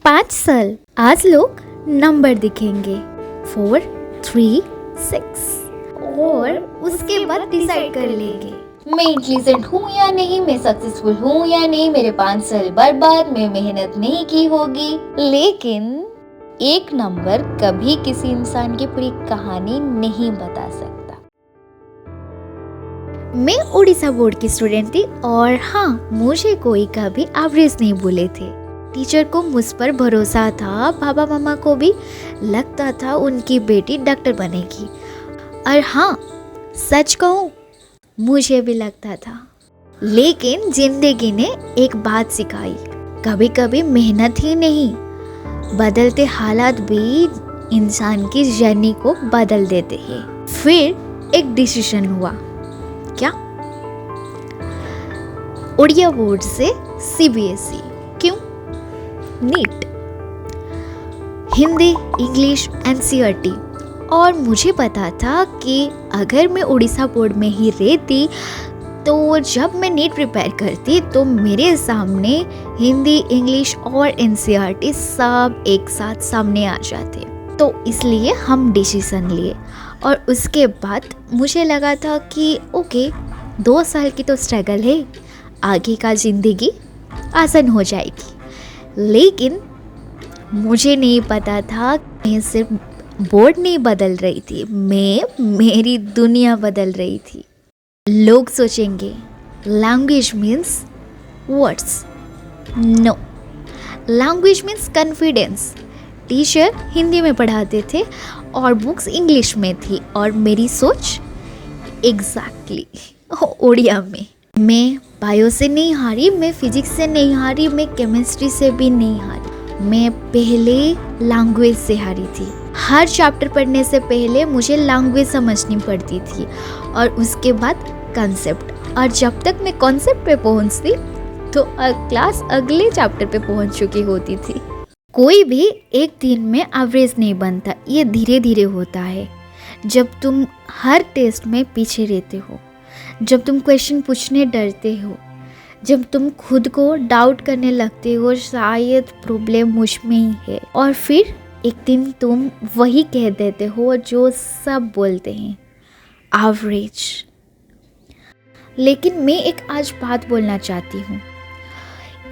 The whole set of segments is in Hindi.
5 साल। आज लोग नंबर दिखेंगे 4, 3, 6 और उसके बाद डिसाइड कर लेंगे मैं इंटेलिजेंट हूँ या नहीं, मैं सक्सेसफुल हूँ या नहीं, मेरे 5 साल बर्बाद, मैं मेहनत नहीं की होगी। लेकिन एक नंबर कभी किसी इंसान की पूरी कहानी नहीं बता सकता। मैं उड़ीसा बोर्ड की स्टूडेंट थी और हाँ, मुझे कोई कभी एवरेज नहीं बोले थे। टीचर को मुझ पर भरोसा था, पापा मामा को भी लगता था उनकी बेटी डॉक्टर बनेगी। और हाँ, सच कहूँ मुझे भी लगता था। लेकिन जिंदगी ने एक बात सिखाई, कभी कभी मेहनत ही नहीं, बदलते हालात भी इंसान की जर्नी को बदल देते हैं। फिर एक डिसीजन हुआ, क्या? उड़िया बोर्ड से सीबीएसई। क्यों? NEET, Hindi, English, NCERT. और मुझे पता था कि अगर मैं उड़ीसा बोर्ड में ही रहती तो जब मैं नीट प्रिपेयर करती तो मेरे सामने हिंदी, इंग्लिश और एनसीईआरटी सब एक साथ सामने आ जाते। तो इसलिए हम डिसीजन लिए और उसके बाद मुझे लगा था कि ओके, 2 साल की तो स्ट्रगल है, आगे का ज़िंदगी आसान हो जाएगी। लेकिन मुझे नहीं पता था मैं सिर्फ बोर्ड नहीं बदल रही थी, मेरी दुनिया बदल रही थी। लोग सोचेंगे language means words, no, language means confidence. Teacher Hindi में पढ़ाते थे और बुक्स इंग्लिश में थी और मेरी सोच एग्जैक्टली उड़िया में। मैं बायो से नहीं हारी, मैं फिजिक्स से नहीं हारी, मैं केमिस्ट्री से भी नहीं हारी, मैं पहले लैंग्वेज से हारी थी। हर चैप्टर पढ़ने से पहले मुझे लैंग्वेज समझनी पड़ती थी और उसके बाद कॉन्सेप्ट। और जब तक मैं कॉन्सेप्ट पे पहुंचती तो क्लास अगले चैप्टर पे पहुंच चुकी होती थी। कोई भी एक दिन में एवरेज नहीं बनता, ये धीरे धीरे होता है। जब तुम हर टेस्ट में पीछे रहते हो, जब तुम क्वेश्चन पूछने डरते हो, जब तुम खुद को डाउट करने लगते हो शायद प्रॉब्लम मुझ में ही है, और फिर एक दिन तुम वही कह देते हो जो सब बोलते हैं, एवरेज। लेकिन मैं एक आज बात बोलना चाहती हूँ,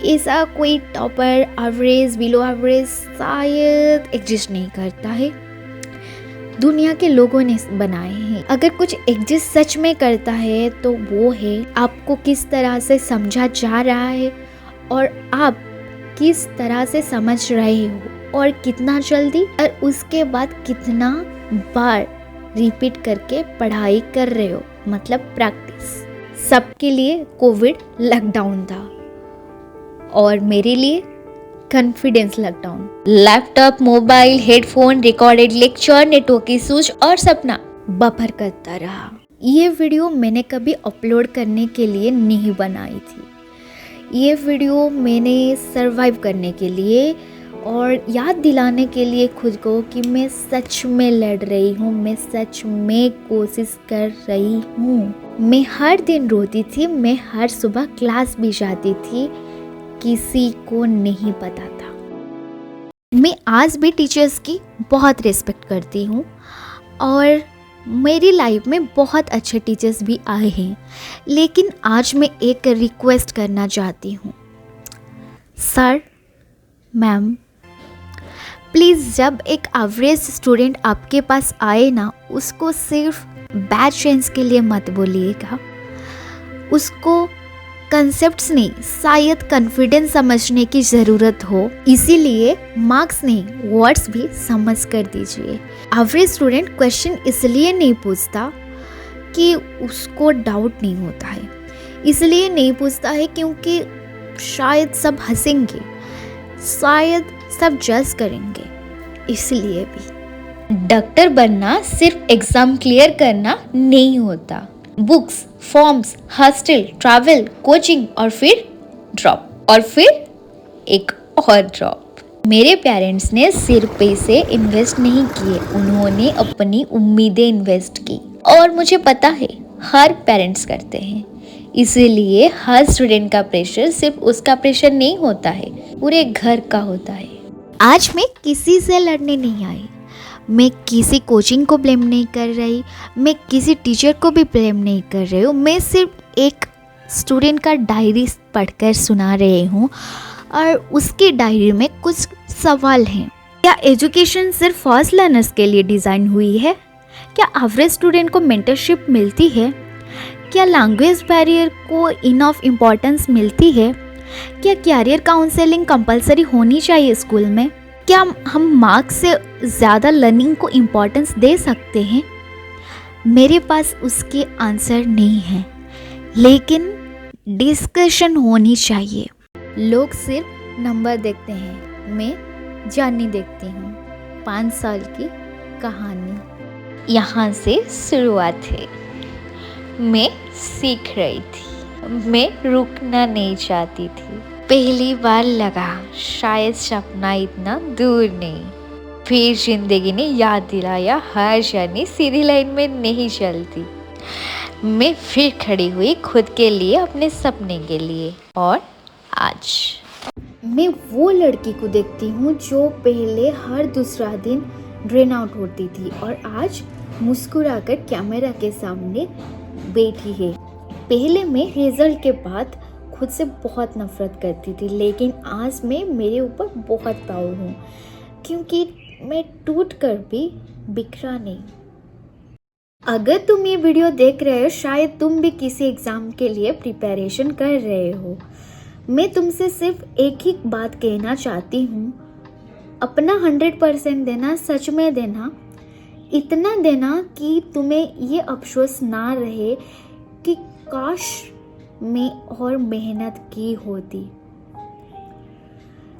ऐसा कोई टॉपर, एवरेज, बिलो एवरेज शायद एग्जिस्ट नहीं करता है, दुनिया के लोगों ने बनाए हैं। अगर कुछ एग्जिस्ट सच में करता है तो वो है आपको किस तरह से समझा जा रहा है और आप किस तरह से समझ रहे हो और कितना जल्दी, और उसके बाद कितना बार रिपीट करके पढ़ाई कर रहे हो, मतलब प्रैक्टिस। सबके लिए कोविड लॉकडाउन था और मेरे लिए confidence lockdown. Laptop, mobile, headphone, recorded lecture, network issues और सपना बफर करता रहा। ये वीडियो मैंने कभी अपलोड करने के लिए नहीं बनाई थी। ये वीडियो मैंने सरवाइव करने के लिए और याद दिलाने के लिए खुद को कि मैं सच में लड़ रही हूँ, मैं सच में कोशिश कर रही हूँ। मैं हर दिन रोती थी, मैं हर सुबह क्लास भी जाती थी, किसी को नहीं पता था। मैं आज भी टीचर्स की बहुत रिस्पेक्ट करती हूँ और मेरी लाइफ में बहुत अच्छे टीचर्स भी आए हैं। लेकिन आज मैं एक रिक्वेस्ट करना चाहती हूँ, सर, मैम, प्लीज़ जब एक एवरेज स्टूडेंट आपके पास आए ना, उसको सिर्फ बैड चांस के लिए मत बोलिएगा। उसको कंसेप्ट्स नहीं, शायद कॉन्फिडेंस समझने की ज़रूरत हो, इसीलिए मार्क्स नहीं वर्ड्स भी समझ कर दीजिए। एवरेज स्टूडेंट क्वेश्चन इसलिए नहीं पूछता कि उसको डाउट नहीं होता है, इसलिए नहीं पूछता है क्योंकि शायद सब हंसेंगे, शायद सब जज करेंगे, इसलिए भी। डॉक्टर बनना सिर्फ एग्जाम क्लियर करना नहीं होता। Books, forms, hostel, travel, coaching और फिर ड्रॉप, और फिर एक और ड्रॉप। मेरे पेरेंट्स ने सिर्फ पैसे इन्वेस्ट नहीं किए, उन्होंने अपनी उम्मीदें इन्वेस्ट की। और मुझे पता है हर पेरेंट्स करते हैं, इसीलिए हर स्टूडेंट का प्रेशर सिर्फ उसका प्रेशर नहीं होता है, पूरे घर का होता है। आज मैं किसी से लड़ने नहीं आई, मैं किसी कोचिंग को ब्लेम नहीं कर रही, मैं किसी टीचर को भी ब्लेम नहीं कर रही हूँ। मैं सिर्फ एक स्टूडेंट का डायरी पढ़कर सुना रही हूँ और उसकी डायरी में कुछ सवाल हैं। क्या एजुकेशन सिर्फ फर्स्ट लर्नर्स के लिए डिज़ाइन हुई है? क्या एवरेज स्टूडेंट को मेंटरशिप मिलती है? क्या लैंग्वेज बैरियर को इनफ इम्पोर्टेंस मिलती है? क्या कैरियर काउंसलिंग कंपलसरी होनी चाहिए स्कूल में? क्या हम मार्क्स से ज़्यादा लर्निंग को इम्पोर्टेंस दे सकते हैं? मेरे पास उसके आंसर नहीं है, लेकिन डिस्कशन होनी चाहिए। लोग सिर्फ नंबर देखते हैं, मैं जर्नी देखती हूँ, 5 साल की कहानी। यहाँ से शुरुआत है। मैं सीख रही थी, मैं रुकना नहीं चाहती थी। पहली बार लगा शायद सपना इतना दूर नहीं। फिर जिंदगी ने याद दिलाया हर जर्नी सीधी लाइन में नहीं चलती। मैं फिर खड़ी हुई खुद के लिए, अपने सपने के लिए। और आज मैं वो लड़की को देखती हूँ जो पहले हर दूसरा दिन ड्रेन आउट होती थी और आज मुस्कुराकर कैमरा के सामने बैठी है। पहले मैं रिजल्ट के बाद खुद से बहुत नफरत करती थी, लेकिन आज मैं मेरे ऊपर बहुत प्राउड हूँ क्योंकि मैं टूट कर भी बिखरा नहीं। अगर तुम ये वीडियो देख रहे हो, शायद तुम भी किसी एग्ज़ाम के लिए प्रिपरेशन कर रहे हो। मैं तुमसे सिर्फ एक ही बात कहना चाहती हूँ, अपना 100% देना, सच में देना, इतना देना कि तुम्हें ये अफसोस ना रहे कि काश मैं और मेहनत की होती।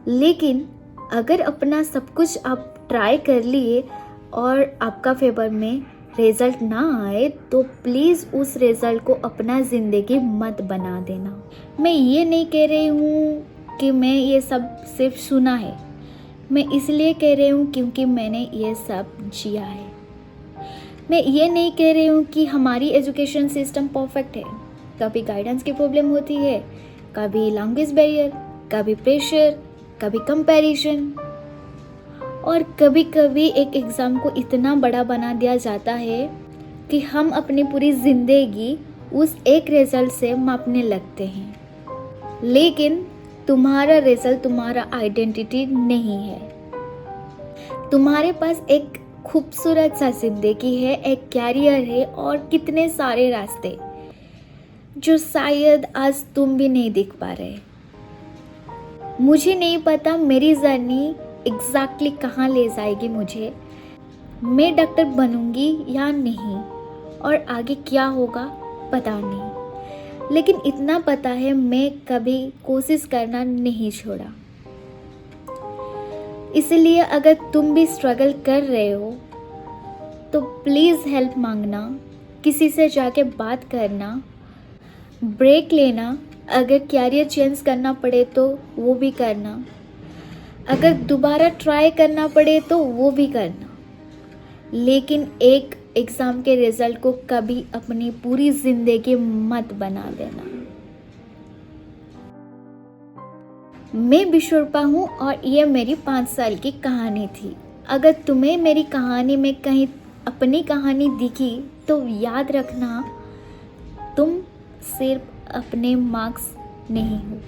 लेकिन अगर अपना सब कुछ आप ट्राई कर लिए और आपका फेवर में रिज़ल्ट ना आए तो प्लीज़ उस रिज़ल्ट को अपना ज़िंदगी मत बना देना। मैं ये नहीं कह रही हूँ कि मैं ये सब सिर्फ सुना है, मैं इसलिए कह रही हूँ क्योंकि मैंने ये सब जिया है। मैं ये नहीं कह रही हूँ कि हमारी एजुकेशन सिस्टम परफेक्ट है। कभी गाइडेंस की प्रॉब्लम होती है, कभी लैंग्वेज बैरियर, कभी प्रेशर, कभी कंपैरिजन, और कभी कभी एक एग्ज़ाम को इतना बड़ा बना दिया जाता है कि हम अपनी पूरी ज़िंदगी उस एक रिज़ल्ट से मापने लगते हैं। लेकिन तुम्हारा रिज़ल्ट तुम्हारा आइडेंटिटी नहीं है। तुम्हारे पास एक खूबसूरत सा ज़िंदगी है, एक कैरियर है और कितने सारे रास्ते जो शायद आज तुम भी नहीं देख पा रहे। मुझे नहीं पता मेरी जर्नी एग्जैक्टली कहाँ ले जाएगी मुझे, मैं डॉक्टर बनूंगी या नहीं, और आगे क्या होगा पता नहीं। लेकिन इतना पता है मैं कभी कोशिश करना नहीं छोड़ा। इसलिए अगर तुम भी स्ट्रगल कर रहे हो तो प्लीज़ हेल्प मांगना, किसी से जाके बात करना, ब्रेक लेना, अगर कैरियर चेंज करना पड़े तो वो भी करना, अगर दोबारा ट्राई करना पड़े तो वो भी करना। लेकिन एक एग्ज़ाम के रिज़ल्ट को कभी अपनी पूरी ज़िंदगी मत बना देना। मैं विश्वरूपा हूँ और ये मेरी 5 साल की कहानी थी। अगर तुम्हें मेरी कहानी में कहीं अपनी कहानी दिखी तो याद रखना, तुम सिर्फ अपने मार्क्स नहीं हो।